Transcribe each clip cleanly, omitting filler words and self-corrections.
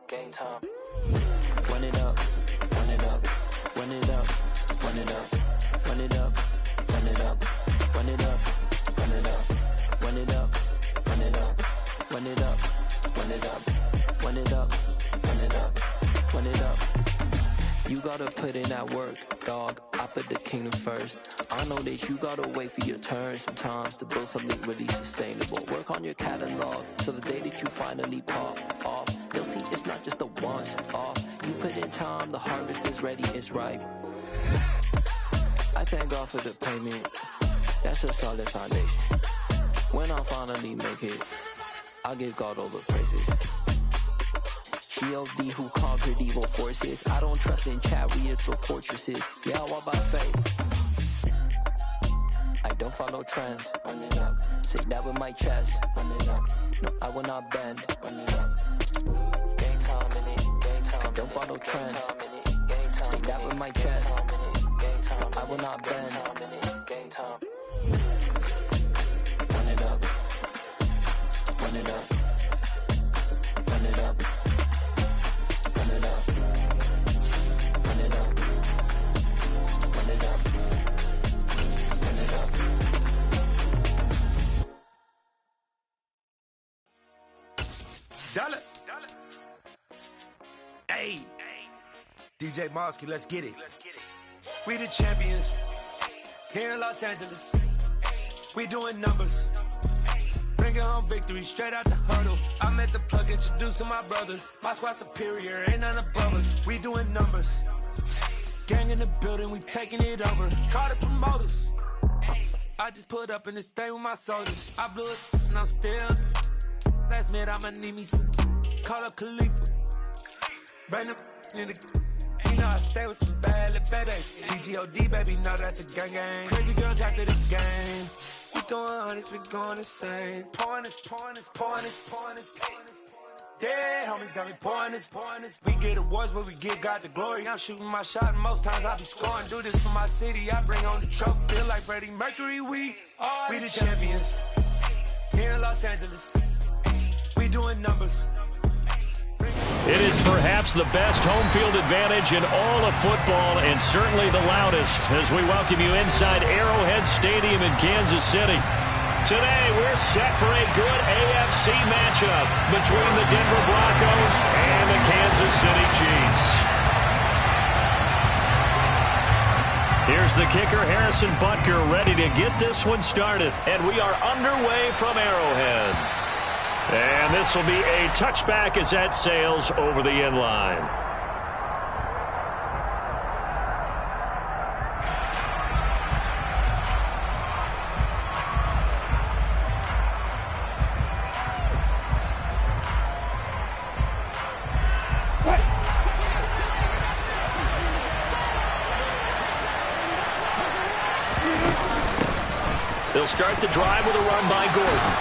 game time. Run it up, run it up, run it up, run it up, run it up, run it up, run it up, run it up, run it up, run it up, run it up, run it up, run it up, run it up, run it up. You gotta put in that work, dog. I put the kingdom first. I know that you gotta wait for your turn sometimes to build something really sustainable. Work on your catalog so the day that you finally pop off, they'll see it's not just a once off. You put in time, the harvest is ready, it's ripe. I thank God for the payment. That's a solid foundation. When I finally make it, I give God all the praises. G.O.D. who conquered evil forces. I don't trust in chariots or fortresses. Yeah, I walk by faith. I don't follow trends. Run it up. Say that with my chest. Run it up. No, I will not bend. Run it up. Game time in it. Game time. I don't follow trends. Say that with my chest. No, I will not bend. Game time. Run it up. Run it up. Run it up. Dollar. Hey, DJ Mosky, let's get it. We the champions here in Los Angeles. We doing numbers. Bringing home victory straight out the hurdle. I met the plug, introduced to my brother. My squad superior, ain't none above us. We doing numbers. Gang in the building, we taking it over. Call the promoters. I just put up in this thing with my soldiers. I blew it and I'm still. Last minute I'ma need me some. Call up Khalifa. Bring the in the. You know I stay with some bad little baby. TGOD baby, know that's a gang gang. Crazy girls after the game. We throwing hundreds, we going insane. Pouring this. Yeah, homies got me pouring this. We get awards, but we give God the glory. I'm shooting my shot, and most times I be scoring. Do this for my city, I bring on the trophy. Feel like Freddie Mercury, we the champions here in Los Angeles. We doing numbers. It is perhaps the best home field advantage in all of football, and certainly the loudest, as we welcome you inside Arrowhead Stadium in Kansas City. Today, we're set for a good AFC matchup between the Denver Broncos and the Kansas City Chiefs. Here's the kicker, Harrison Butker, ready to get this one started. And we are underway from Arrowhead. And this will be a touchback as that sails over the end line. They'll start the drive with a run by Gordon.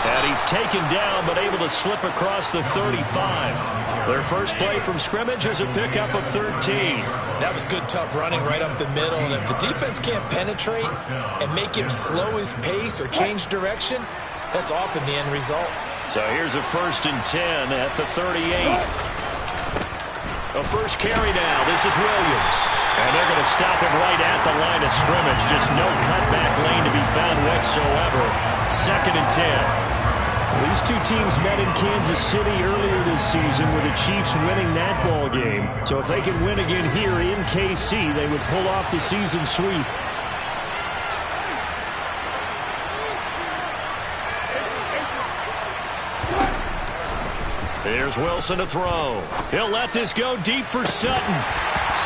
And he's taken down, but able to slip across the 35. Their first play from scrimmage is a pickup of 13. That was good, tough running right up the middle. And if the defense can't penetrate and make him slow his pace or change direction, that's often the end result. So here's a 1st and 10 at the 38. A first carry now. This is Williams. And they're going to stop him right at the line of scrimmage. Just no cutback lane to be found whatsoever. 2nd and 10. These two teams met in Kansas City earlier this season with the Chiefs winning that ball game. So if they can win again here in KC, they would pull off the season sweep. Here's Wilson to throw. He'll let this go deep for Sutton.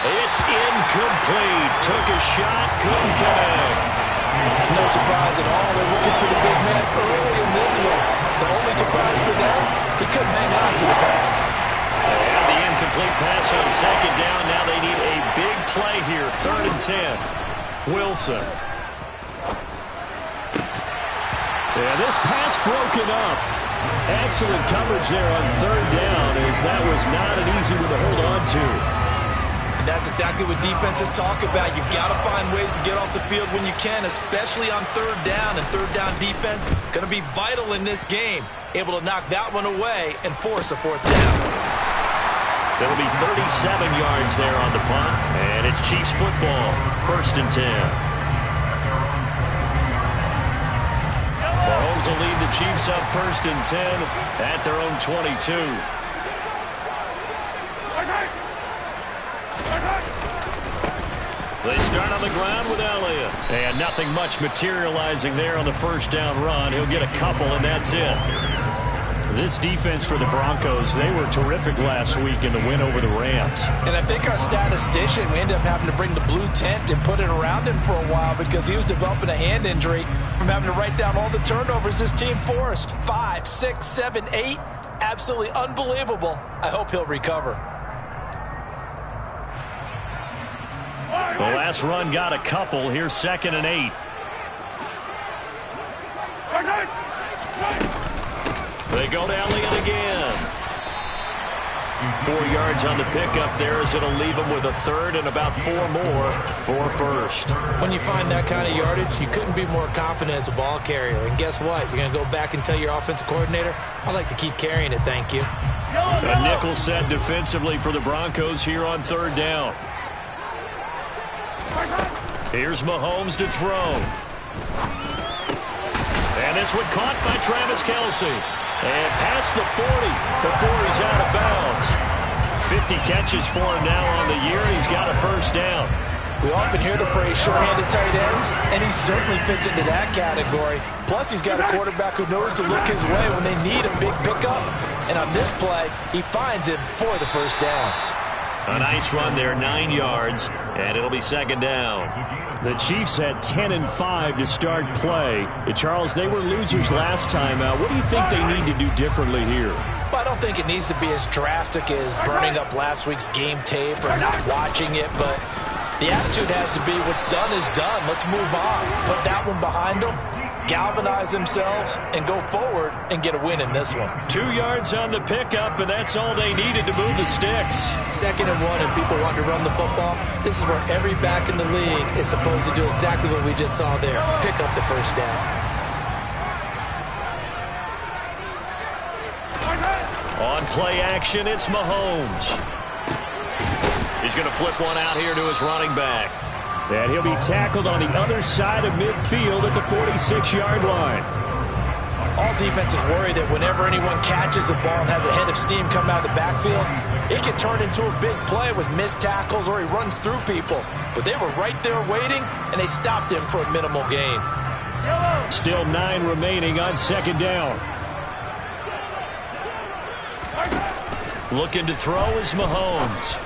It's incomplete. Took a shot, couldn't connect. No surprise at all. They're looking for the big man early in this one. The only surprise for them, he couldn't hang on to the pass. And the incomplete pass on 2nd down. Now they need a big play here. 3rd and 10. Wilson. Yeah, this pass broken up. Excellent coverage there on 3rd down, as that was not an easy one to hold on to. And that's exactly what defenses talk about. You've got to find ways to get off the field when you can, especially on 3rd down. And 3rd down defense going to be vital in this game. Able to knock that one away and force a 4th down. It'll be 37 yards there on the punt, and it's Chiefs football, 1st and 10. Mahomes will lead the Chiefs up 1st and 10 at their own 22. They start on the ground with Elliott. And nothing much materializing there on the 1st down run. He'll get a couple, and that's it. This defense for the Broncos, they were terrific last week in the win over the Rams. And I think our statistician, we ended up having to bring the blue tent and put it around him for a while because he was developing a hand injury from having to write down all the turnovers this team forced. 5, 6, 7, 8. Absolutely unbelievable. I hope he'll recover. The last run got a couple. Here's 2nd and 8. They go to Elliott again. 4 yards on the pickup there as it'll leave him with a 3rd and about 4 more for 1st. When you find that kind of yardage, you couldn't be more confident as a ball carrier. And guess what? You're going to go back and tell your offensive coordinator, I'd like to keep carrying it, thank you. A nickel set defensively for the Broncos here on 3rd down. Here's Mahomes to throw. And this one caught by Travis Kelce. And past the 40 before he's out of bounds. 50 catches for him now on the year. He's got a 1st down. We often hear the phrase sure-handed tight ends, and he certainly fits into that category. Plus, he's got a quarterback who knows to look his way when they need a big pickup. And on this play, he finds him for the 1st down. A nice run there, 9 yards, and it'll be 2nd down. The Chiefs had 10 and 5 to start play. Charles, they were losers last time out. What do you think they need to do differently here? Well, I don't think it needs to be as drastic as burning up last week's game tape or not watching it, but the attitude has to be what's done is done. Let's move on. Put that one behind them, galvanize themselves, and go forward and get a win in this one. 2 yards on the pickup, and that's all they needed to move the sticks. 2nd and 1, and people want to run the football. This is where every back in the league is supposed to do exactly what we just saw there. Pick up the 1st down. On play action, it's Mahomes. He's going to flip one out here to his running back. And he'll be tackled on the other side of midfield at the 46-yard line. All defenses worry that whenever anyone catches the ball and has a head of steam come out of the backfield, it can turn into a big play with missed tackles or he runs through people. But they were right there waiting, and they stopped him for a minimal gain. Still 9 remaining on 2nd down. Looking to throw is Mahomes.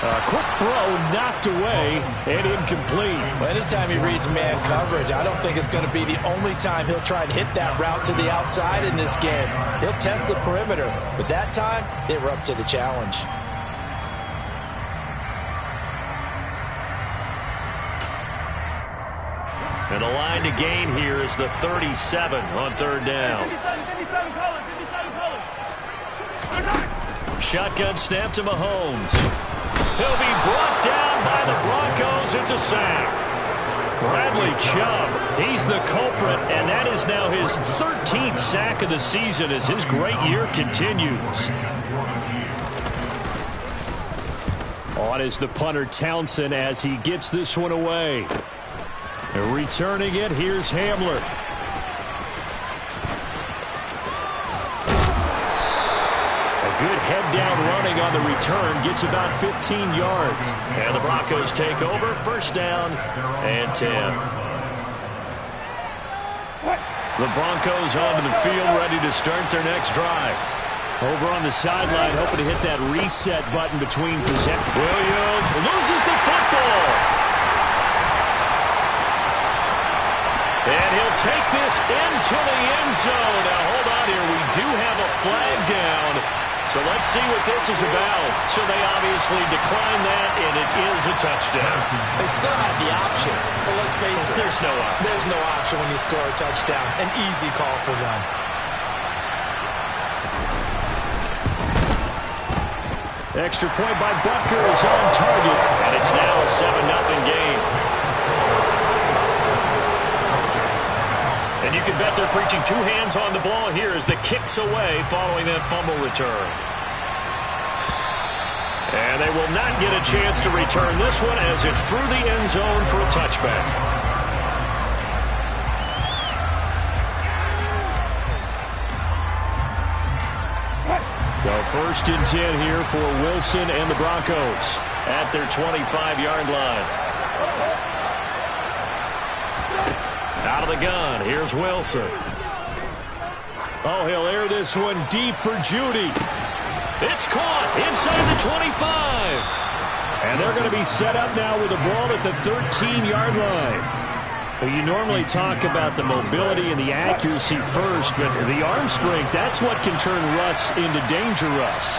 A quick throw knocked away and incomplete. Well, anytime he reads man coverage, I don't think it's going to be the only time he'll try and hit that route to the outside in this game. He'll test the perimeter, but that time they were up to the challenge. And the line to gain here is the 37 on 3rd down. Shotgun snap to Mahomes. He'll be brought down by the Broncos. It's a sack. Bradley Chubb, he's the culprit, and that is now his 13th sack of the season as his great year continues. On is the punter Townsend as he gets this one away. And returning it, here's Hamler. Good head-down running on the return. Gets about 15 yards. And the Broncos take over. 1st down and 10. The Broncos onto the field, ready to start their next drive. Over on the sideline, hoping to hit that reset button between possessions. Williams loses the football. And he'll take this into the end zone. Now, hold on here. We do have a flag down. So let's see what this is about. So they obviously declined that, and it is a touchdown. They still had the option, but let's face it. There's no option. There's no option when you score a touchdown. An easy call for them. Extra point by Butker is on target, and it's now a 7-0 game. And you can bet they're preaching 2 hands on the ball here as the kick's away following that fumble return. And they will not get a chance to return this one as it's through the end zone for a touchback. So 1st and 10 here for Wilson and the Broncos at their 25-yard line. Out of the gun, here's Wilson. Oh, he'll air this one deep for Judy. It's caught inside the 25. And they're going to be set up now with the ball at the 13-yard line. Well, you normally talk about the mobility and the accuracy first, but the arm strength, that's what can turn Russ into danger Russ.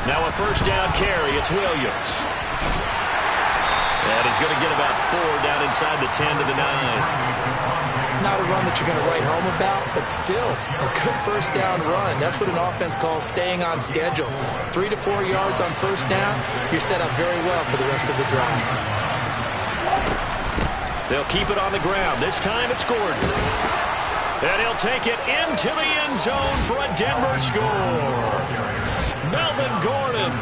Now a 1st down carry, it's Williams. And he's going to get about 4 down inside the 10 to the 9. Not a run that you're going to write home about, but still a good 1st down run. That's what an offense calls staying on schedule. 3 to 4 yards on 1st down, you're set up very well for the rest of the drive. They'll keep it on the ground. This time it's Gordon. And he'll take it into the end zone for a Denver score. Melvin Gordon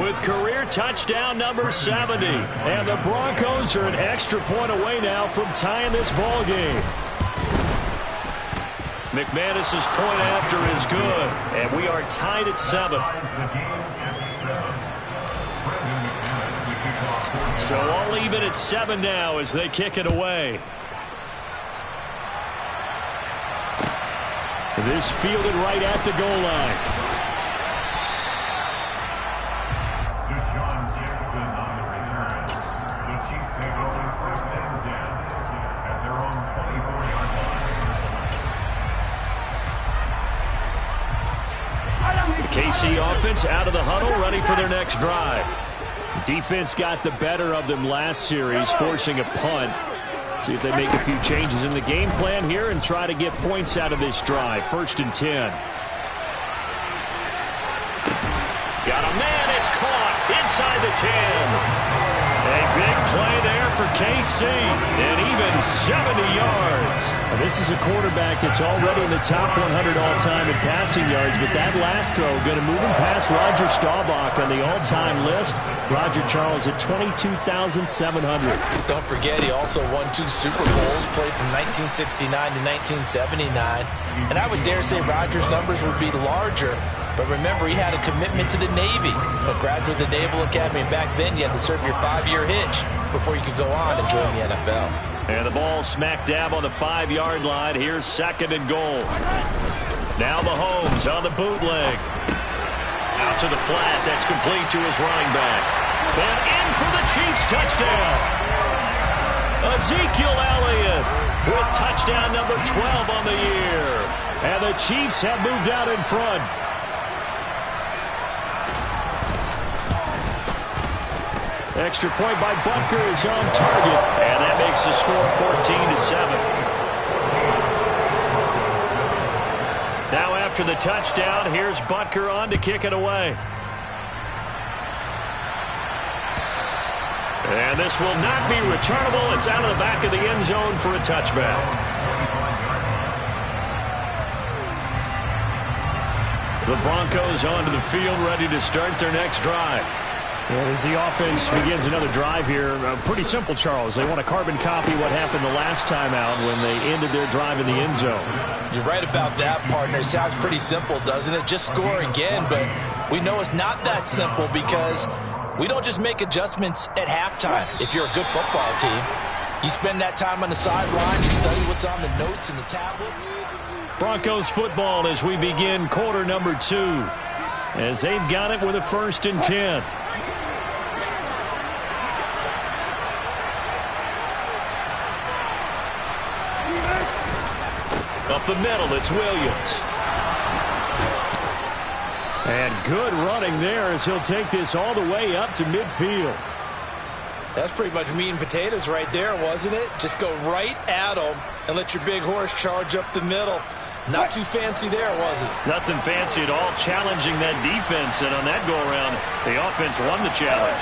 with career touchdown number 70. And the Broncos are an extra point away now from tying this ball game. McManus's point after is good, and we are tied at 7. So all even at 7 now as they kick it away. This fielded right at the goal line. KC offense out of the huddle, ready for their next drive. Defense got the better of them last series, forcing a punt. See if they make a few changes in the game plan here and try to get points out of this drive. 1st and 10. Got a man, it's caught inside the 10. A big play there for KC, and even 70 yards. Now, this is a quarterback that's already in the top 100 all-time in passing yards, but that last throw going to move him past Roger Staubach on the all-time list. Roger Charles at 22,700. Don't forget, he also won 2 Super Bowls, played from 1969 to 1979. And I would dare say Roger's numbers would be larger. But remember, he had a commitment to the Navy, a graduate of the Naval Academy. And back then, you had to serve your 5-year hitch before you could go on and join the NFL. And the ball smack dab on the 5-yard line. Here's 2nd and goal. Now Mahomes on the bootleg. Out to the flat. That's complete to his running back. And in for the Chiefs touchdown. Ezekiel Elliott with touchdown number 12 on the year. And the Chiefs have moved out in front. Extra point by Butker is on target, and that makes the score 14-7. Now after the touchdown, here's Butker on to kick it away. And this will not be returnable. It's out of the back of the end zone for a touchback. The Broncos onto the field, ready to start their next drive. Well, as the offense begins another drive here, pretty simple, Charles. They want to carbon copy what happened the last time out when they ended their drive in the end zone. You're right about that, partner. Sounds pretty simple, doesn't it? Just score again, but we know it's not that simple because we don't just make adjustments at halftime. If you're a good football team, you spend that time on the sideline, you study what's on the notes and the tablets. Broncos football as we begin quarter number 2, as they've got it with a 1st and 10. Up the middle, it's Williams. And good running there as he'll take this all the way up to midfield. That's pretty much meat and potatoes right there, wasn't it? Just go right at him and let your big horse charge up the middle. Not too fancy there, was it? Nothing fancy at all, challenging that defense, and on that go-around, the offense won the challenge.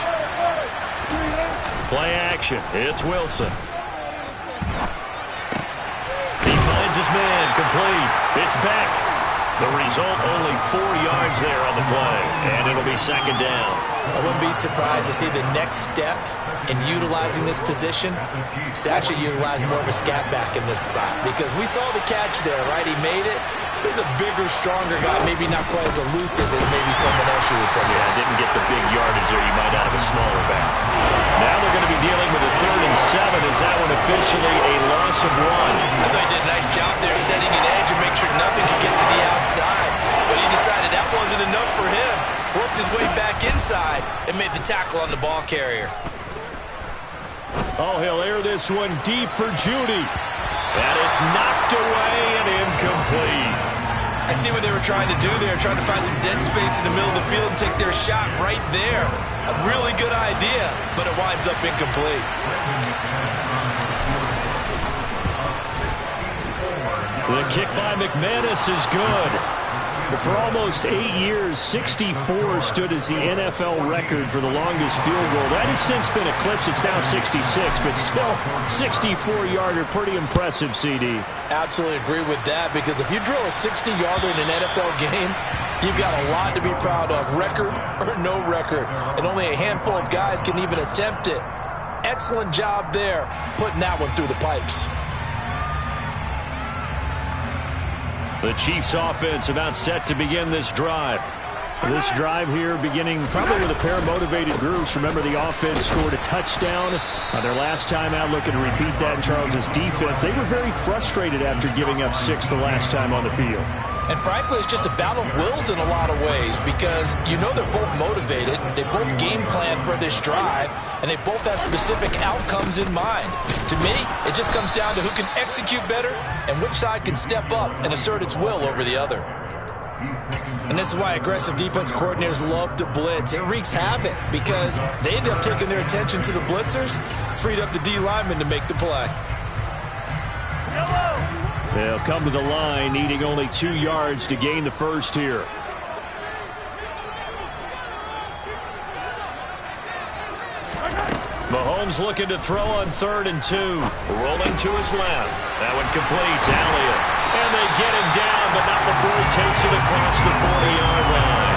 Play action, it's Wilson. He finds his man, complete. It's back. The result, only 4 yards there on the play, and it'll be second down. I wouldn't be surprised to see the next step in utilizing this position is to actually utilize more of a scat back in this spot, because we saw the catch there, right? He made it. There's a bigger, stronger guy, maybe not quite as elusive as maybe someone else you would put. Yeah, didn't get the big yardage there you might out of a smaller back. Now they're going to be dealing with a 3rd and 7. Is that one officially a loss of 1? I thought he did a nice job there setting an edge and make sure nothing could get to the outside. But he decided that wasn't enough for him. Worked his way back inside and made the tackle on the ball carrier. Oh, he'll air this one deep for Judy. And it's knocked away and incomplete. I see what they were trying to do there, trying to find some dead space in the middle of the field and take their shot right there. A really good idea, but it winds up incomplete. The kick by McManus is good. But for almost 8 years, 64 stood as the NFL record for the longest field goal. That has since been eclipsed. It's now 66, but still 64-yarder. Pretty impressive, CD. Absolutely agree with that, because if you drill a 60-yarder in an NFL game, you've got a lot to be proud of, record or no record. And only a handful of guys can even attempt it. Excellent job there, putting that one through the pipes. The Chiefs offense about set to begin this drive. This drive here beginning probably with a pair of motivated groups. Remember, the offense scored a touchdown their last time out. Looking to repeat that in Charles's defense. They were very frustrated after giving up 6 the last time on the field. And frankly, it's just a battle of wills in a lot of ways, because you know they're both motivated, they both game plan for this drive, and they both have specific outcomes in mind. To me, it just comes down to who can execute better and which side can step up and assert its will over the other. And this is why aggressive defense coordinators love to blitz. It wreaks havoc because they end up taking their attention to the blitzers, freed up the D lineman to make the play. They'll come to the line, needing only 2 yards to gain the first here. Mahomes looking to throw on 3rd and 2. Rolling to his left. That one complete to Elliott. And they get him down, but not before he takes it across the 40-yard line.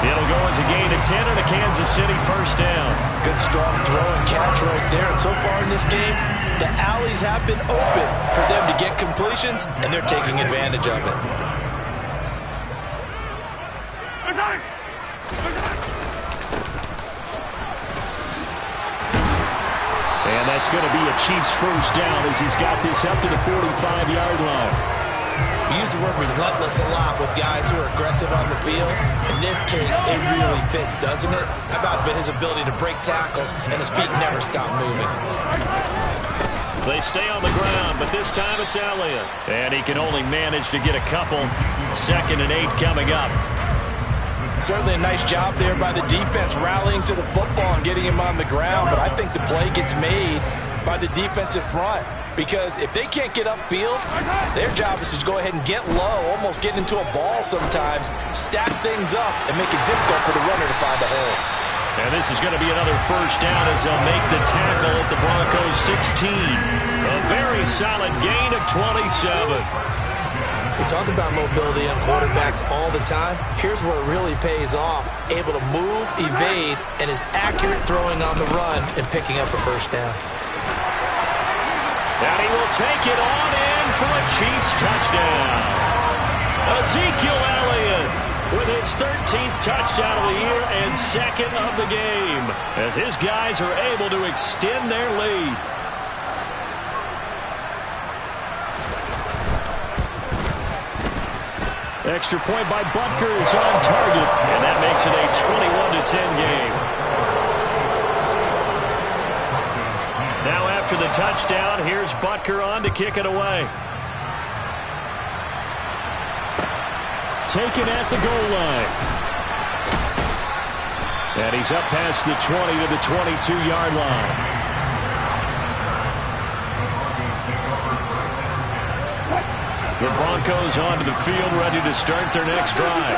It'll go as a gain of 10 and a Kansas City first down. Good strong throw and catch right there. And so far in this game, the alleys have been open for them to get completions, and they're taking advantage of it. And that's going to be a Chiefs first down as he's got this up to the 45-yard line. We use the word relentless a lot with guys who are aggressive on the field. In this case, it really fits, doesn't it? How about his ability to break tackles and his feet never stop moving? They stay on the ground, but this time it's Elliott. And he can only manage to get a couple. 2nd and 8 coming up. Certainly a nice job there by the defense rallying to the football and getting him on the ground, but I think the play gets made by the defensive front, because if they can't get upfield, their job is to go ahead and get low, almost get into a ball sometimes, stack things up, and make it difficult for the runner to find a hole. And this is going to be another first down as they'll make the tackle at the Broncos 16. A very solid gain of 27. We talk about mobility on quarterbacks all the time. Here's where it really pays off. Able to move, evade, and is accurate throwing on the run and picking up a first down. And he will take it on in for a Chiefs touchdown. Ezekiel Elliott with his 13th touchdown of the year and 2nd of the game, as his guys are able to extend their lead. Extra point by Butker is on target, and that makes it a 21-10 game. Now after the touchdown, here's Butker on to kick it away. Taken at the goal line. And he's up past the 20 to the 22-yard line. The Broncos onto the field, ready to start their next drive.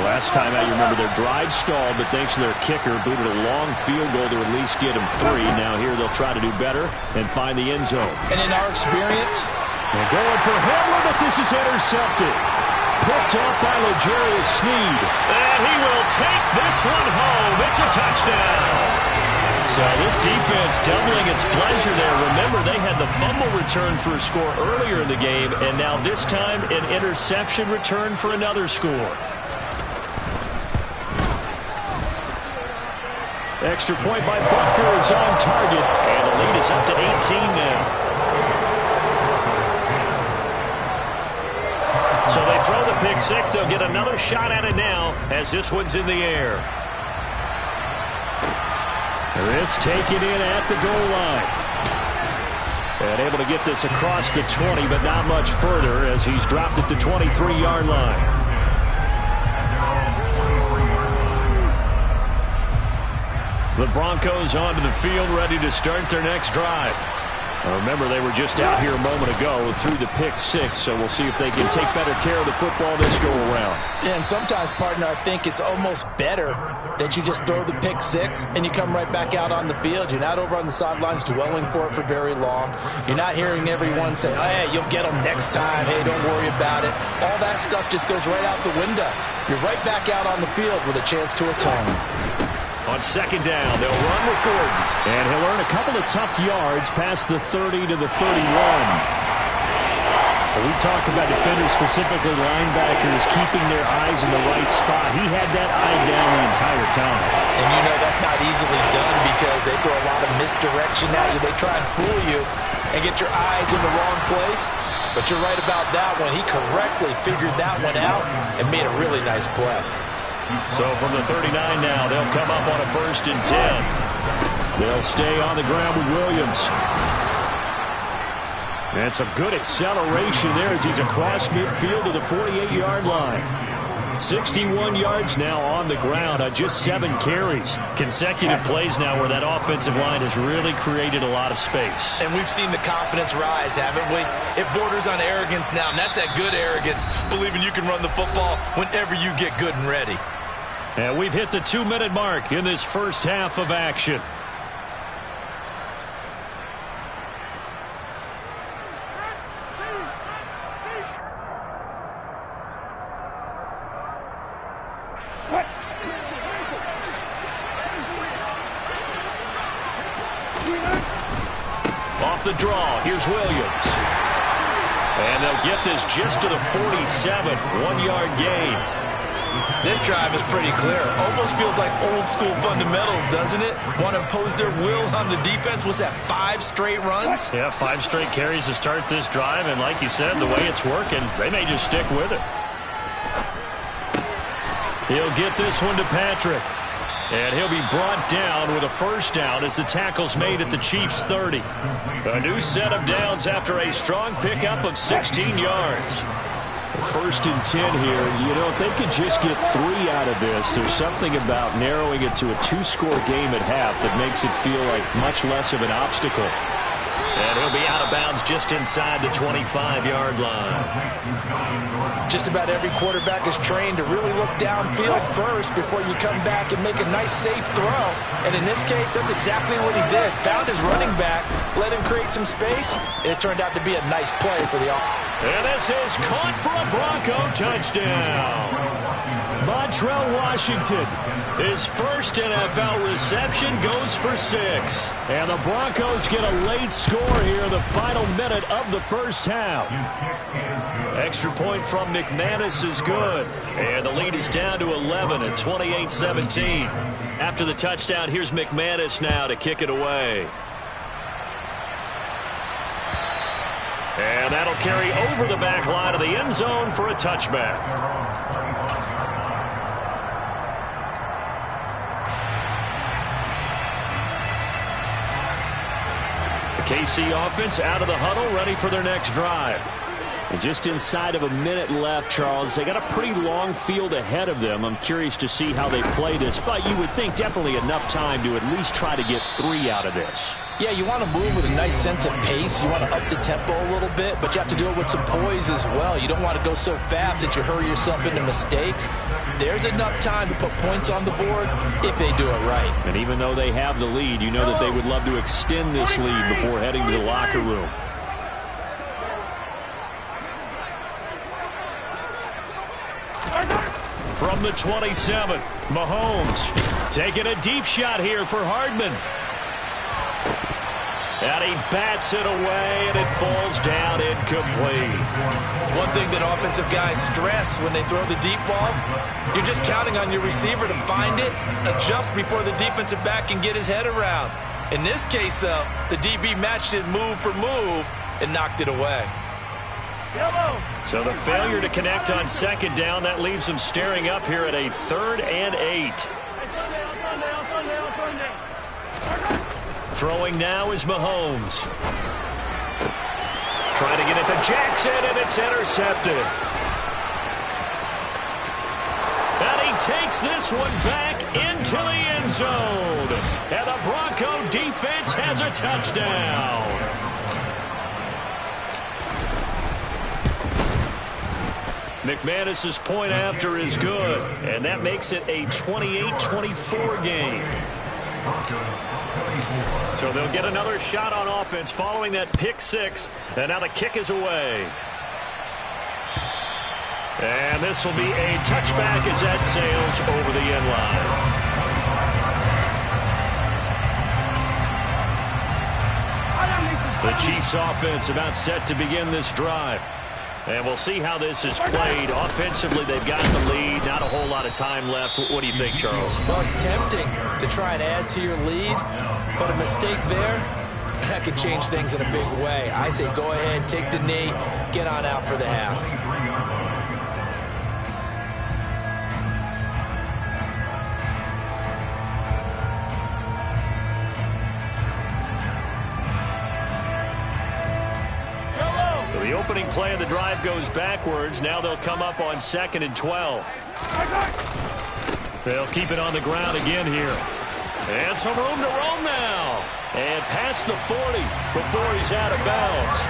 Last time out, you remember their drive stalled, but thanks to their kicker, booted a long field goal to at least get them 3. Now here they'll try to do better and find the end zone. And in our experience, they're going for Hamler, but this is intercepted. picked off by L'Jarius Sneed. And he will take this one home. It's a touchdown. So this defense doubling its pleasure there. Remember, they had the fumble return for a score earlier in the game, and now this time an interception return for another score. Extra point by Butker is on target, and the lead is up to 18 now. So they throw the pick six. They'll get another shot at it now as this one's in the air. This taken in at the goal line. And able to get this across the 20, but not much further as he's dropped it to 23-yard line. The Broncos onto the field, ready to start their next drive. Remember, they were just out here a moment ago through the pick six, so we'll see if they can take better care of the football this go-around. Yeah, and sometimes, partner, I think it's almost better that you just throw the pick six and you come right back out on the field. You're not over on the sidelines dwelling for it for very long. You're not hearing everyone say, oh, hey, you'll get them next time. Hey, don't worry about it. All that stuff just goes right out the window. You're right back out on the field with a chance to atone. On second down, they'll run with Gordon. And he'll earn a couple of tough yards past the 30 to the 31. We talk about defenders, specifically linebackers, keeping their eyes in the right spot. He had that eye down the entire time. And you know that's not easily done because they throw a lot of misdirection at you. They try and fool you and get your eyes in the wrong place. But you're right about that one. He correctly figured that one out and made a really nice play. So from the 39 now, they'll come up on a 1st and 10. They'll stay on the ground with Williams. And some good acceleration there as he's across midfield to the 48-yard line. 61 yards now on the ground on just 7 carries. Consecutive plays now where that offensive line has really created a lot of space. And we've seen the confidence rise, haven't we? It borders on arrogance now, and that's that good arrogance, believing you can run the football whenever you get good and ready. And we've hit the 2-minute mark in this first half of action. Off the draw, here's Williams. And they'll get this just to the 47, 1-yard gain. This drive is pretty clear. Almost feels like old school fundamentals, doesn't it? Want to impose their will on the defense. Was that 5 straight runs? Yeah, 5 straight carries to start this drive. And like you said, the way it's working, they may just stick with it. He'll get this one to Patrick. And he'll be brought down with a first down as the tackle's made at the Chiefs' 30. A new set of downs after a strong pickup of 16 yards. 1st and 10 here. You know, if they could just get 3 out of this, there's something about narrowing it to a 2-score game at half that makes it feel like much less of an obstacle. And he'll be out of bounds just inside the 25-yard line. Just about every quarterback is trained to really look downfield first before you come back and make a nice, safe throw. And in this case, that's exactly what he did. Found his running back, let him create some space, and it turned out to be a nice play for the offense. And this is caught for a Bronco touchdown. Montrell Washington, his first NFL reception, goes for 6. And the Broncos get a late score here in the final minute of the first half. Extra point from McManus is good. And the lead is down to 11 at 28-17. After the touchdown, here's McManus now to kick it away. And that'll carry over the back line of the end zone for a touchback. The KC offense out of the huddle, ready for their next drive. And just inside of a minute left, Charles. They got a pretty long field ahead of them. I'm curious to see how they play this, but you would think definitely enough time to at least try to get 3 out of this. Yeah, you want to move with a nice sense of pace. You want to up the tempo a little bit, but you have to do it with some poise as well. You don't want to go so fast that you hurry yourself into mistakes. There's enough time to put points on the board if they do it right. And even though they have the lead, you know that they would love to extend this lead before heading to the locker room. From the 27, Mahomes taking a deep shot here for Hardman. And he bats it away, and it falls down incomplete. One thing that offensive guys stress when they throw the deep ball, you're just counting on your receiver to find it, adjust before the defensive back can get his head around. In this case, though, the DB matched it move for move and knocked it away. So the failure to connect on second down, that leaves them staring up here at a 3rd and 8. Throwing now is Mahomes. Trying to get it to Jackson, and it's intercepted. And he takes this one back into the end zone. And the Bronco defense has a touchdown. McManus's point after is good, and that makes it a 28-24 game. So they'll get another shot on offense following that pick 6, and now the kick is away. And this will be a touchback as that sails over the end line. The Chiefs offense about set to begin this drive. And we'll see how this is played. Offensively, they've got the lead. Not a whole lot of time left. What do you think, Charles? Well, it's tempting to try and add to your lead, but a mistake there, that could change things in a big way. I say go ahead, take the knee, get on out for the half. The opening play of the drive goes backwards. Now they'll come up on 2nd and 12. They'll keep it on the ground again here. And some room to roam now. And past the 40 before he's out of bounds.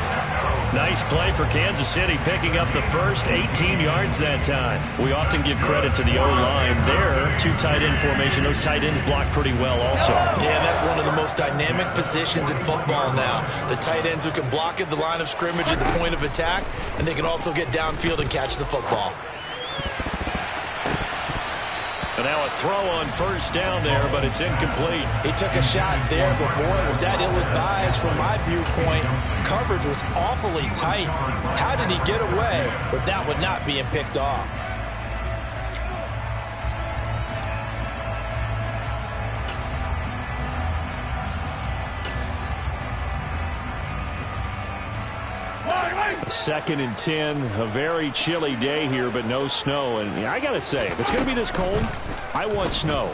Nice play for Kansas City, picking up the first 18 yards that time. We often give credit to the O-line there. 2 tight end formation. Those tight ends block pretty well also. Yeah, that's one of the most dynamic positions in football now. The tight ends who can block at the line of scrimmage at the point of attack, and they can also get downfield and catch the football. And now a throw on first down there, but it's incomplete. He took a shot there, but boy, was that ill-advised from my viewpoint. Coverage was awfully tight. How did he get away with that one not being picked off? Second and 10, a very chilly day here, but no snow. And I got to say, if it's going to be this cold, I want snow.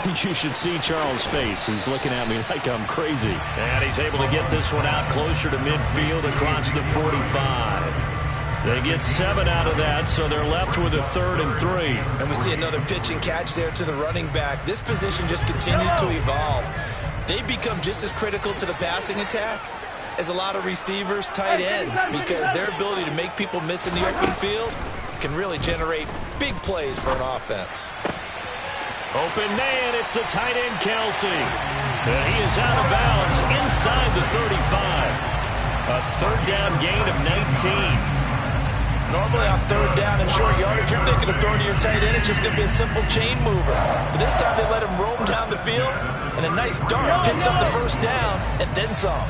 You should see Charles' face. He's looking at me like I'm crazy. And he's able to get this one out closer to midfield across the 45. They get 7 out of that, so they're left with a 3rd and 3. And we see another pitch and catch there to the running back. This position just continues to evolve. They've become just as critical to the passing attack as a lot of receivers, tight ends, because their ability to make people miss in the open field can really generate big plays for an offense. Open man, it's the tight end Kelsey. And he is out of bounds inside the 35. A 3rd down gain of 19. Normally on 3rd down and short yardage, you're thinking of throwing to your tight end. It's just going to be a simple chain mover. But this time they let him roam down the field, and a nice dart picks up the first down and then some.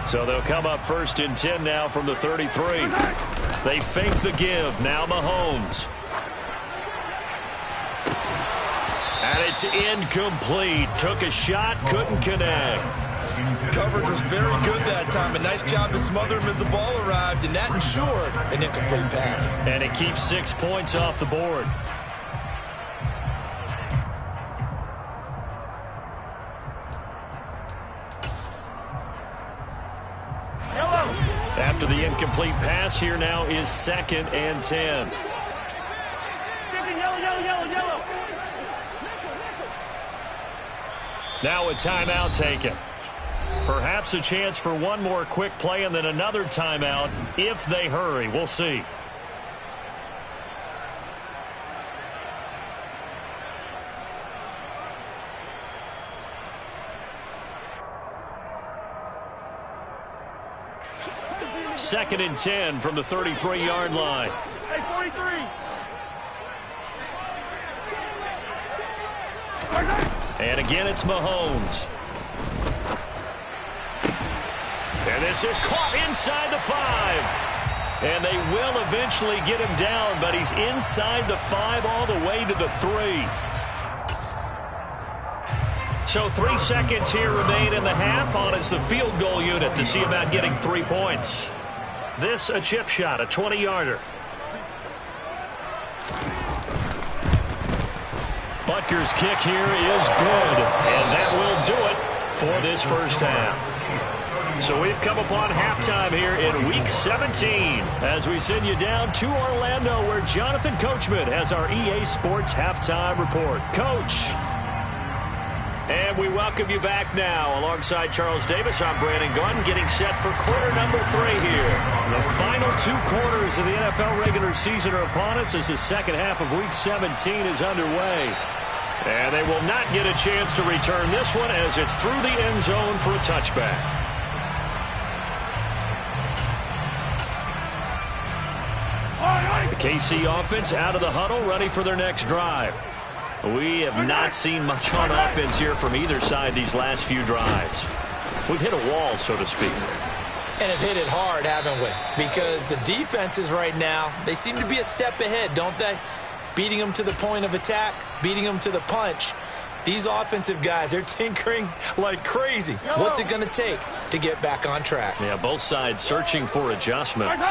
So they'll come up 1st and 10 now from the 33. They fake the give. Now Mahomes. And it's incomplete. Took a shot, couldn't connect. Coverage was very good that time. A nice job to smother him as the ball arrived, and that ensured an incomplete pass. And it keeps 6 points off the board. After the incomplete pass, here now is 2nd and 10. Now a timeout taken. Perhaps a chance for one more quick play and then another timeout if they hurry. We'll see. Second and 10 from the 33-yard line. Hey, 43. And again, it's Mahomes. And this is caught inside the 5. And they will eventually get him down, but he's inside the 5 all the way to the 3. So 3 seconds here remain in the half on as the field goal unit to see about getting 3 points. This a chip shot, a 20-yarder. Butker's kick here is good, and that will do it for this first half. So we've come upon halftime here in Week 17 as we send you down to Orlando where Jonathan Coachman has our EA Sports Halftime Report. Coach. And we welcome you back now. Alongside Charles Davis, I'm Brandon Gunn, getting set for quarter number 3 here. The final 2 quarters of the NFL regular season are upon us as the second half of Week 17 is underway. And they will not get a chance to return this one as it's through the end zone for a touchback. The KC offense out of the huddle, ready for their next drive. We have not seen much on offense here from either side these last few drives. We've hit a wall, so to speak. And have hit it hard, haven't we? Because the defenses right now, they seem to be a step ahead, don't they? Beating them to the point of attack, beating them to the punch. These offensive guys, they're tinkering like crazy. What's it going to take to get back on track? Yeah, both sides searching for adjustments.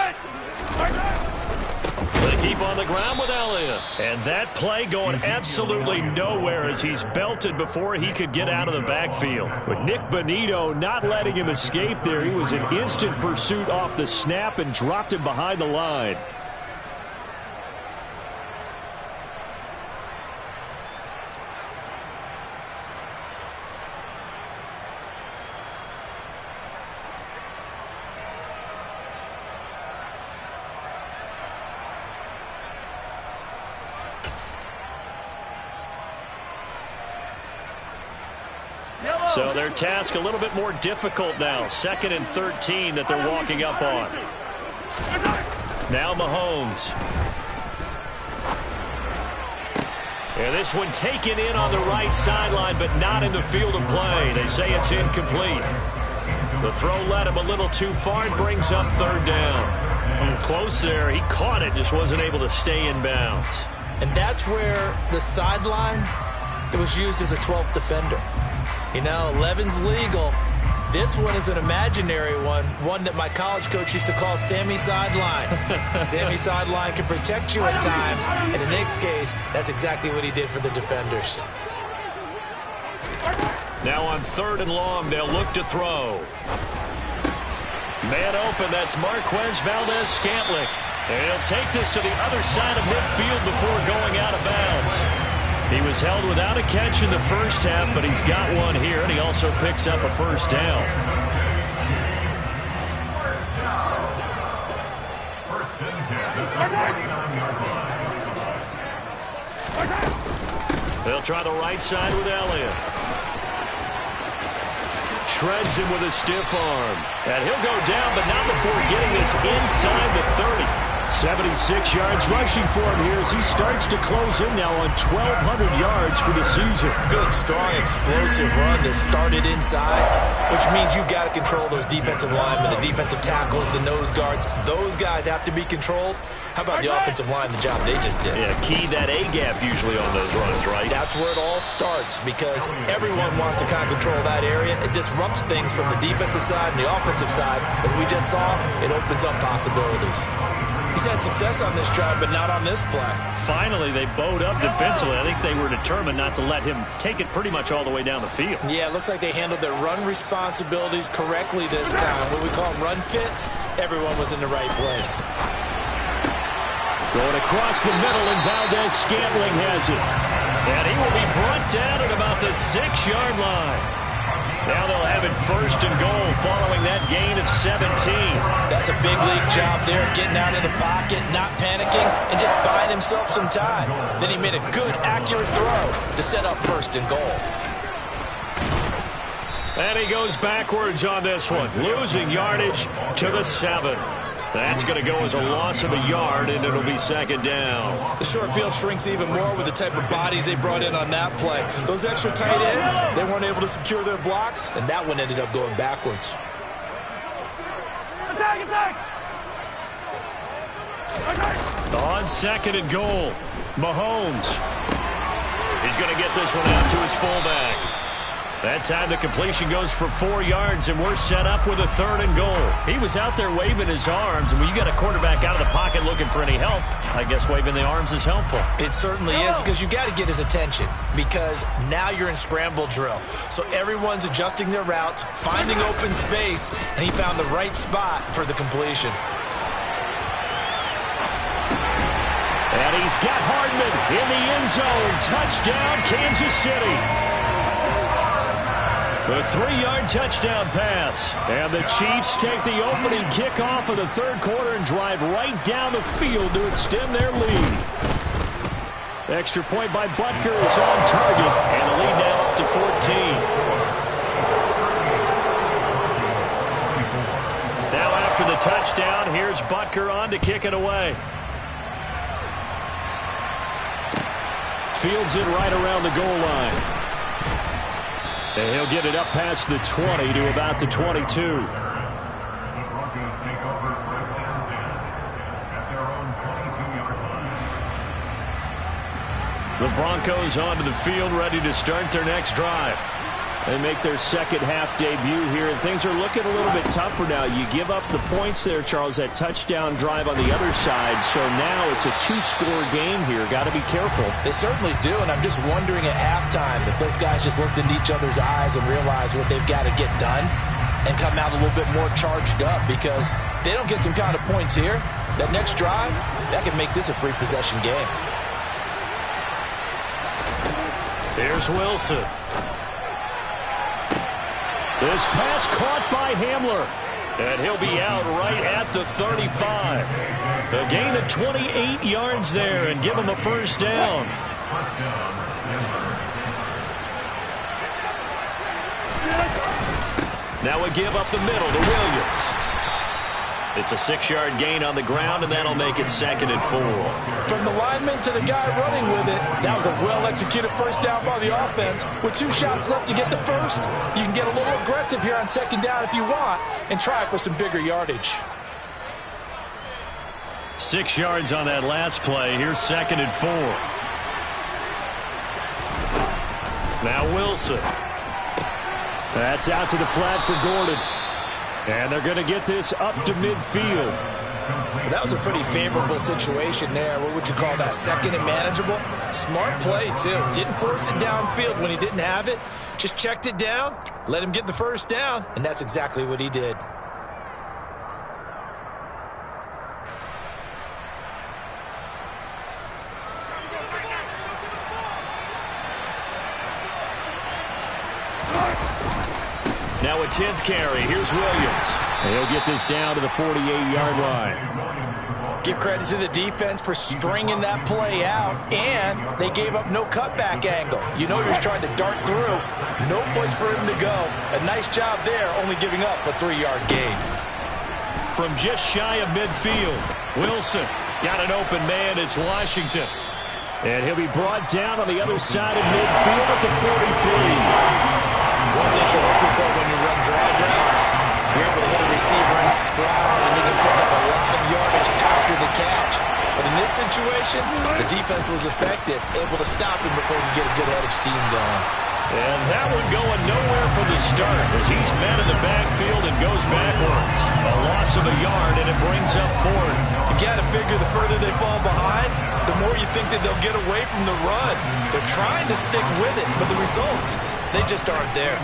They keep on the ground with Elliott. And that play going absolutely nowhere as he's belted before he could get out of the backfield. But Nick Bonito not letting him escape there. He was in instant pursuit off the snap and dropped him behind the line. So their task a little bit more difficult now. 2nd and 13 that they're walking up on. Now Mahomes. And this one taken in on the right sideline, but not in the field of play. They say it's incomplete. The throw led him a little too far and brings up 3rd down. Close there. He caught it, just wasn't able to stay in bounds. And that's where the sideline, it was used as a 12th defender. You know, 11's legal. This one is an imaginary one that my college coach used to call Sammy Sideline. Sammy Sideline can protect you at times. And in this case, that's exactly what he did for the defenders. Now on 3rd and long, they'll look to throw. Man open, that's Marquez Valdez-Scantling. And he'll take this to the other side of midfield before going out of bounds. He was held without a catch in the first half, but he's got one here, and he also picks up a 1st down. They'll try the right side with Elliott. Shreds him with a stiff arm. And he'll go down, but not before getting this inside the 30. 76 yards rushing for him here as he starts to close in now on 1,200 yards for the season. Good, strong, explosive run that started inside, which means you've got to control those defensive linemen, the defensive tackles, the nose guards. Those guys have to be controlled. How about the offensive line, the job they just did? Yeah, key that A-gap usually on those runs, right? That's where it all starts because everyone wants to kind of control that area. It disrupts things from the defensive side and the offensive side. As we just saw, it opens up possibilities. He's had success on this drive, but not on this play. Finally, they bowed up defensively. I think they were determined not to let him take it pretty much all the way down the field. Yeah, it looks like they handled their run responsibilities correctly this time. What we call run fits, everyone was in the right place. Going across the middle, and Valdez-Scantling has it. And he will be brought down at about the 6-yard line. Now they'll have it 1st and goal following that gain of 17. That's a big league job there, getting out of the pocket, not panicking, and just buying himself some time. Then he made a good, accurate throw to set up 1st and goal. And he goes backwards on this one, losing yardage to the 7. That's going to go as a loss of a yard, and it'll be second down. The short field shrinks even more with the type of bodies they brought in on that play. Those extra tight ends, they weren't able to secure their blocks, and that one ended up going backwards. On second and goal, Mahomes. He's going to get this one out to his fullback. That time the completion goes for 4 yards, and we're set up with a third and goal. He was out there waving his arms, and when you got a quarterback out of the pocket looking for any help, I guess waving the arms is helpful. It certainly is, because you got to get his attention, because now you're in scramble drill. So everyone's adjusting their routes, finding open space, and he found the right spot for the completion. And he's got Hardman in the end zone. Touchdown, Kansas City. The 3-yard touchdown pass. And the Chiefs take the opening kickoff of the third quarter and drive right down the field to extend their lead. Extra point by Butker is on target. And the lead now up to 14. Now after the touchdown, here's Butker on to kick it away. Fields it right around the goal line. And he'll get it up past the 20 to about the 22. The Broncos take over first and 10 at their own 22-yard line. The Broncos onto the field, ready to start their next drive. They make their second half debut here, and things are looking a little bit tougher now. You give up the points there, Charles, that touchdown drive on the other side. So now it's a 2-score game here. Got to be careful. They certainly do, and I'm just wondering at halftime if those guys just looked into each other's eyes and realized what they've got to get done and come out a little bit more charged up, because if they don't get some kind of points here, that next drive, that could make this a 3-possession game. Here's Wilson. This pass caught by Hamler. And he'll be out right at the 35. A gain of 28 yards there and give him a first down. Now we give up the middle to Williams. It's a 6-yard gain on the ground, and that'll make it second and 4. From the lineman to the guy running with it, that was a well-executed first down by the offense. With 2 shots left to get the first, you can get a little aggressive here on second down if you want and try for some bigger yardage. 6 yards on that last play. Here's second and 4. Now Wilson. That's out to the flat for Gordon. And they're going to get this up to midfield. Well, that was a pretty favorable situation there. What would you call that? Second and manageable? Smart play, too. Didn't force it downfield when he didn't have it. Just checked it down, let him get the first down, and that's exactly what he did. Now a 10th carry. Here's Williams. And he'll get this down to the 48-yard line. Give credit to the defense for stringing that play out, and they gave up no cutback angle. You know he was trying to dart through. No place for him to go. A nice job there, only giving up a 3-yard gain. From just shy of midfield, Wilson got an open man. It's Washington. And he'll be brought down on the other side of midfield at the 43. One thing you're hoping for when you run drag routes, you're able to hit a receiver in stride, and he can pick up a lot of yardage after the catch. But in this situation, the defense was effective, able to stop him before he get a good head of steam going. And that one going nowhere from the start as he's met in the backfield and goes backwards. A loss of a yard, and it brings up 4th. You got to figure the further they fall behind, the more you think that they'll get away from the run. They're trying to stick with it, but the results, they just aren't there.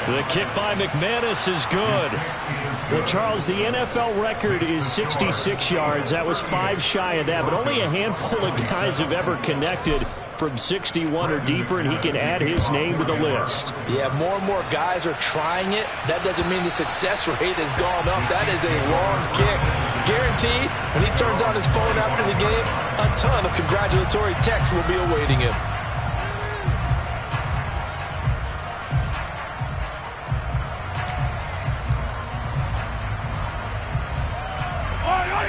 The kick by McManus is good. Well, Charles, the NFL record is 66 yards. That was 5 shy of that, but only a handful of guys have ever connected from 61 or deeper, and he can add his name to the list. Yeah, more and more guys are trying it. That doesn't mean the success rate has gone up. That is a long kick. Guaranteed, when he turns on his phone after the game, a ton of congratulatory texts will be awaiting him.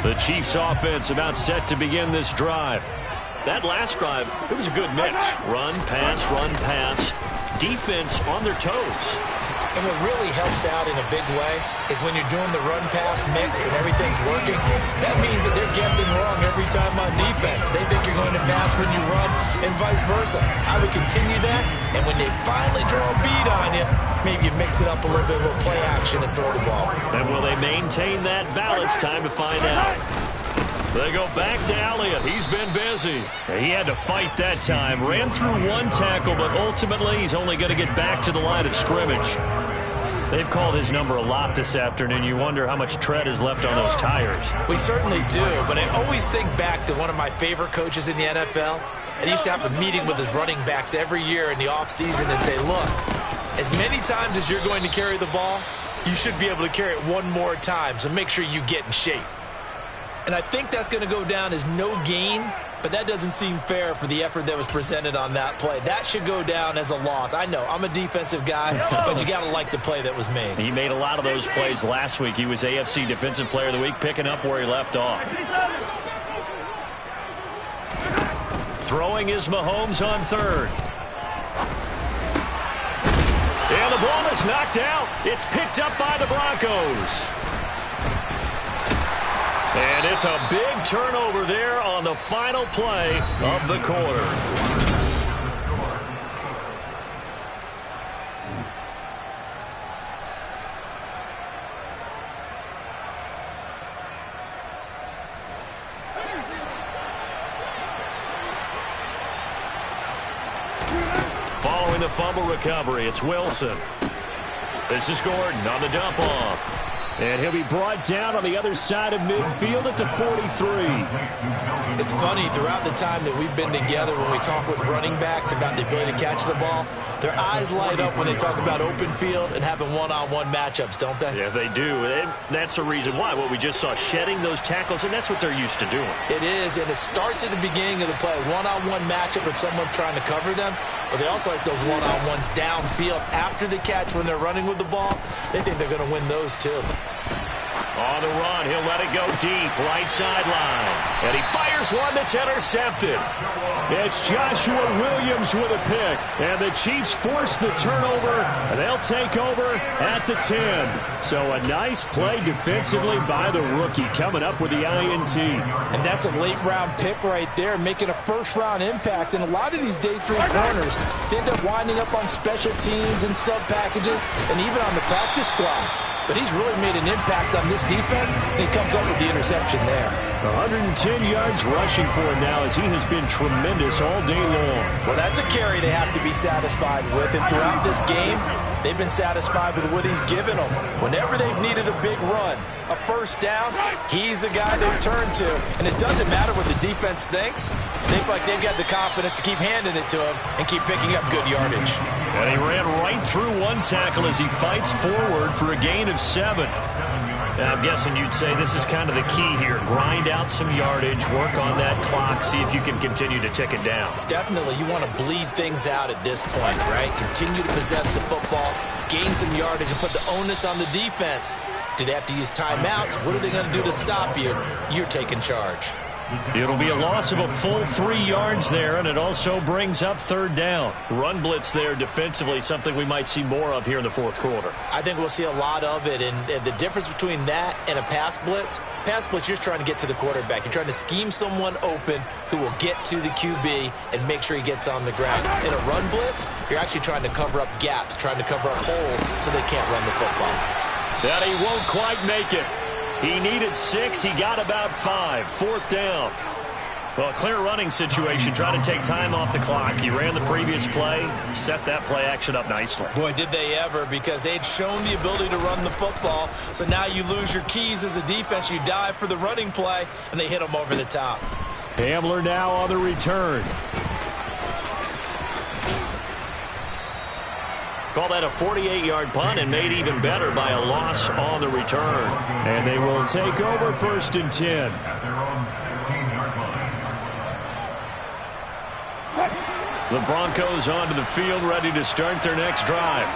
The Chiefs offense about set to begin this drive. That last drive, it was a good mix. Run, pass, defense on their toes. And what really helps out in a big way is when you're doing the run-pass mix and everything's working, that means that they're guessing wrong every time on defense. They think you're going to pass when you run and vice versa. I would continue that, and when they finally draw a bead on you, maybe you mix it up a little bit, a little play action and throw the ball. And will they maintain that balance? Time to find out. They go back to Elliott. He's been busy. He had to fight that time. Ran through one tackle, but ultimately he's only going to get back to the line of scrimmage. They've called his number a lot this afternoon. You wonder how much tread is left on those tires. We certainly do, but I always think back to one of my favorite coaches in the NFL. And he used to have a meeting with his running backs every year in the offseason and say, look, as many times as you're going to carry the ball, you should be able to carry it one more time, so make sure you get in shape. And I think that's going to go down as no gain, but that doesn't seem fair for the effort that was presented on that play. That should go down as a loss. I know, I'm a defensive guy, but you got to like the play that was made. He made a lot of those plays last week. He was AFC Defensive Player of the Week, picking up where he left off. Throwing is Mahomes on third. And the ball is knocked out. It's picked up by the Broncos. And it's a big turnover there on the final play of the quarter. Following the fumble recovery, it's Wilson. This is Gordon on the dump off. And he'll be brought down on the other side of midfield at the 43. It's funny, throughout the time that we've been together, when we talk with running backs about the ability to catch the ball, their eyes light up when they talk about open field and having one-on-one matchups, don't they? Yeah, they do. And that's the reason why. What we just saw, shedding those tackles, and that's what they're used to doing. It is, and it starts at the beginning of the play. One-on-one matchup if someone's trying to cover them, but they also like those one-on-ones downfield after the catch when they're running with the ball. They think they're going to win those too. On the run, he'll let it go deep, right sideline. And he fires one that's intercepted. It's Joshua Williams with a pick. And the Chiefs force the turnover, and they'll take over at the 10. So a nice play defensively by the rookie, coming up with the INT. And that's a late-round pick right there, making a first-round impact. And a lot of these day three corners, they end up winding up on special teams and sub-packages and even on the practice squad. But he's really made an impact on this defense, and he comes up with the interception there. 110 yards rushing for him now, as he has been tremendous all day long. Well, that's a carry they have to be satisfied with. And throughout this game, they've been satisfied with what he's given them. Whenever they've needed a big run, a first down, he's the guy they've turned to. And it doesn't matter what the defense thinks. They feel like they've got the confidence to keep handing it to him and keep picking up good yardage. And he ran right through one tackle as he fights forward for a gain of 7. I'm guessing you'd say this is kind of the key here. Grind out some yardage, work on that clock, see if you can continue to tick it down. Definitely, you want to bleed things out at this point, right? Continue to possess the football, gain some yardage, and put the onus on the defense. Do they have to use timeouts? What are they going to do to stop you? You're taking charge. It'll be a loss of a full 3 yards there, and it also brings up third down. Run blitz there defensively, something we might see more of here in the fourth quarter. I think we'll see a lot of it, and the difference between that and a pass blitz, you're just trying to get to the quarterback. You're trying to scheme someone open who will get to the QB and make sure he gets on the ground. In a run blitz, you're actually trying to cover up gaps, trying to cover up holes so they can't run the football. That he won't quite make it. He needed 6. He got about 5. Fourth down. Well, a clear running situation, trying to take time off the clock. He ran the previous play, set that play action up nicely. Boy, did they ever, because they'd shown the ability to run the football. So now you lose your keys as a defense. You dive for the running play, and they hit them over the top. Hamler now on the return. Call that a 48-yard punt, and made even better by a loss on the return. And they will take over first and 10. At their own 16-yard line. The Broncos onto the field, ready to start their next drive.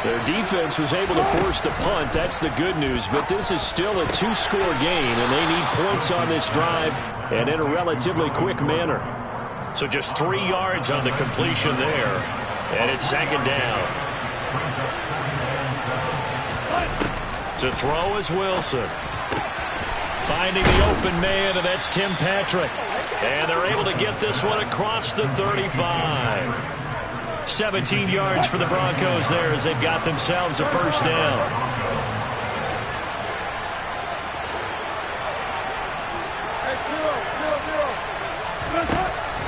Their defense was able to force the punt. That's the good news. But this is still a two-score game, and they need points on this drive and in a relatively quick manner. So just 3 yards on the completion there. And it's second down. To throw is Wilson. Finding the open man, and that's Tim Patrick. And they're able to get this one across the 35. 17 yards for the Broncos there as they've got themselves a first down.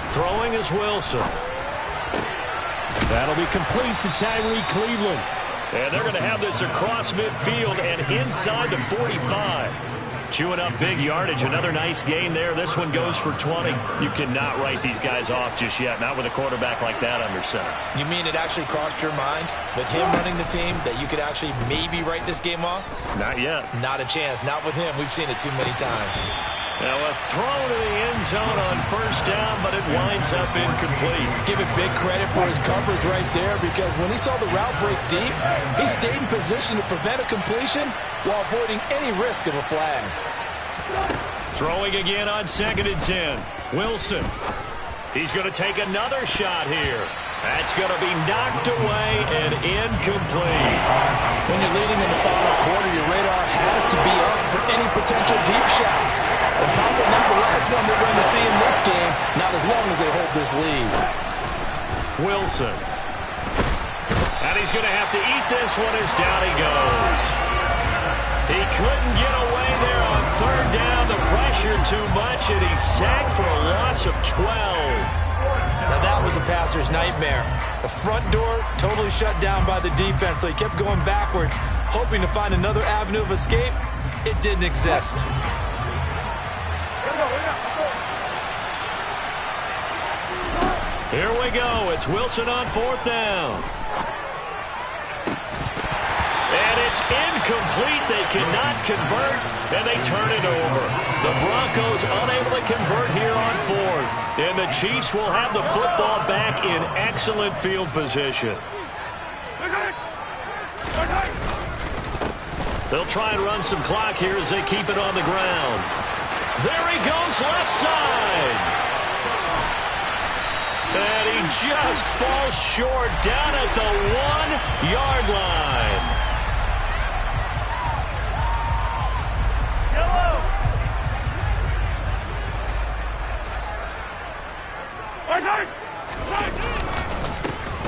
Throwing is Wilson. That'll be complete to Tyree Cleveland. And they're going to have this across midfield and inside the 45. Chewing up big yardage. Another nice gain there. This one goes for 20. You cannot write these guys off just yet. Not with a quarterback like that under center. You mean it actually crossed your mind with him running the team that you could actually maybe write this game off? Not yet. Not a chance. Not with him. We've seen it too many times. Now a throw to the end zone on first down, but it winds up incomplete. Give it big credit for his coverage right there, because when he saw the route break deep, he stayed in position to prevent a completion while avoiding any risk of a flag. Throwing again on 2nd and 10. Wilson. He's going to take another shot here. That's going to be knocked away and incomplete. When you're leading in the final quarter, your radar has to be up for any potential deep shots. And probably not the last one they're going to see in this game, not as long as they hold this lead. Wilson. And he's going to have to eat this one as down he goes. He couldn't get away there on 3rd down. The pressure too much, and he's sacked for a loss of 12. Now that was a passer's nightmare. The front door totally shut down by the defense, so he kept going backwards, hoping to find another avenue of escape. It didn't exist. Here we go. It's Wilson on 4th down. And it's incomplete. They cannot convert, and they turn it over. The Broncos unable to convert here on 4th. And the Chiefs will have the football back in excellent field position. They'll try and run some clock here as they keep it on the ground. There he goes, left side. And he just falls short down at the 1-yard line.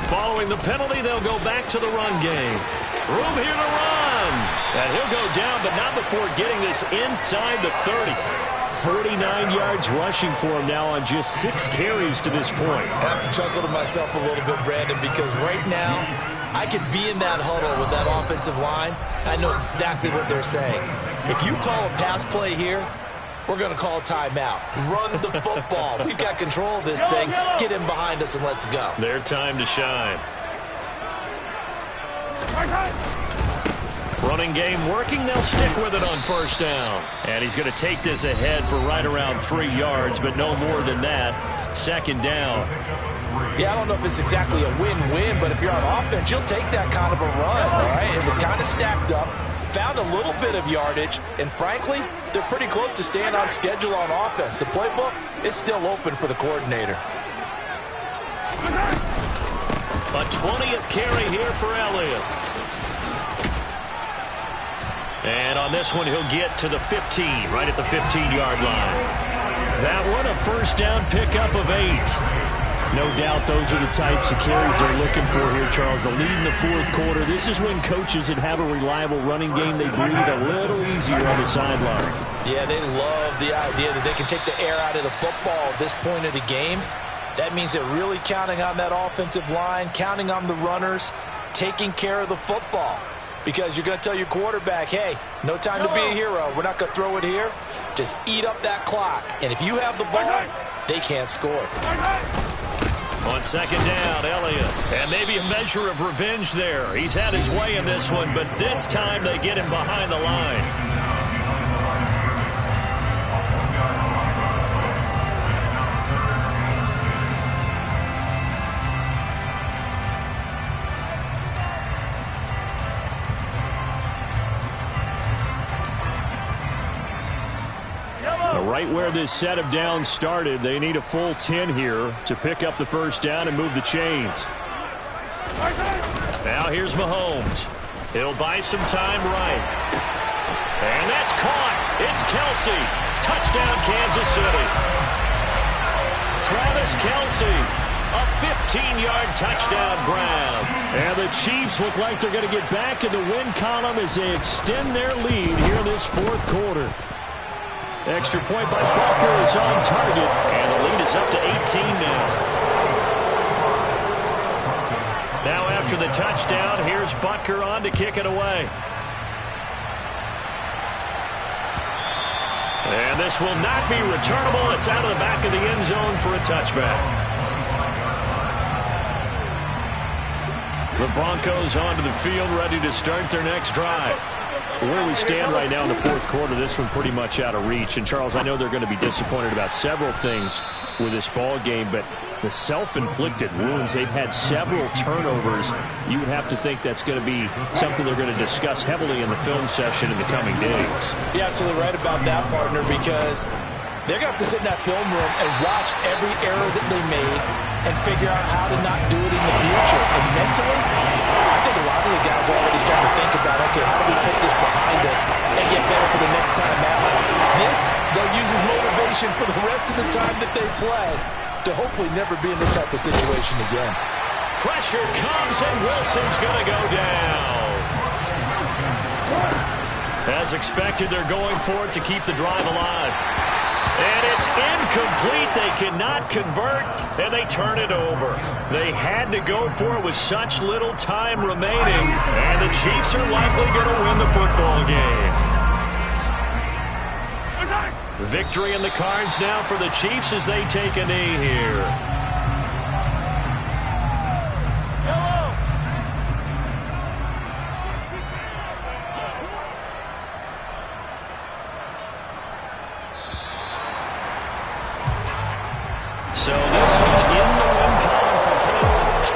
Following the penalty, they'll go back to the run game. Room here to run. And he'll go down, but not before getting this inside the 30. 49 yards rushing for him now on just 6 carries to this point. I have to chuckle to myself a little bit, Brandon, because right now I could be in that huddle with that offensive line. I know exactly what they're saying. If you call a pass play here, we're going to call a timeout. Run the football. We've got control of this thing. Get him behind us and let's go. Their time to shine. Running game working. They'll stick with it on 1st down. And he's going to take this ahead for right around 3 yards, but no more than that. 2nd down. Yeah, I don't know if it's exactly a win-win, but if you're on offense, you'll take that kind of a run, all right? It was kind of stacked up. Found a little bit of yardage, and frankly, they're pretty close to staying on schedule on offense. The playbook is still open for the coordinator. A 20th carry here for Elliott. And on this one, he'll get to the 15, right at the 15-yard line. That one, a 1st down pickup of 8. No doubt those are the types of carries they're looking for here, Charles. The lead in the 4th quarter. This is when coaches that have a reliable running game, they breathe a little easier on the sideline. Yeah, they love the idea that they can take the air out of the football at this point of the game. That means they're really counting on that offensive line, counting on the runners, taking care of the football. Because you're going to tell your quarterback, hey, no time to be a hero. We're not going to throw it here. Just eat up that clock. And if you have the ball, they can't score. On 2nd down, Elliott. And maybe a measure of revenge there. He's had his way in this one, but this time they get him behind the line. Right where this set of downs started, they need a full 10 here to pick up the first down and move the chains. Now here's Mahomes. He'll buy some time right. And that's caught. It's Kelsey. Touchdown, Kansas City. Travis Kelsey, a 15-yard touchdown grab. And the Chiefs look like they're going to get back in the win column as they extend their lead here in this fourth quarter. Extra point by Butker is on target, and the lead is up to 18 now. Now after the touchdown, here's Butker on to kick it away. And this will not be returnable. It's out of the back of the end zone for a touchback. The Broncos onto the field, ready to start their next drive. Where we stand right now in the fourth quarter, this one pretty much out of reach. And, Charles, I know they're going to be disappointed about several things with this ball game, but the self-inflicted wounds, they've had several turnovers. You would have to think that's going to be something they're going to discuss heavily in the film session in the coming days. You're absolutely right about that, partner, because they're going to have to sit in that film room and watch every error that they made and figure out how to not do it in the future. And mentally, I think a lot of the guys are already starting to think about, okay, how do we put this behind us and get better for the next time out? This, they'll use as motivation for the rest of the time that they play to hopefully never be in this type of situation again. Pressure comes, and Wilson's going to go down. As expected, they're going for it to keep the drive alive. And it's incomplete. They cannot convert, and they turn it over. They had to go for it with such little time remaining, and the Chiefs are likely going to win the football game. Victory in the cards now for the Chiefs as they take a knee here. So this is in the win column for Kansas.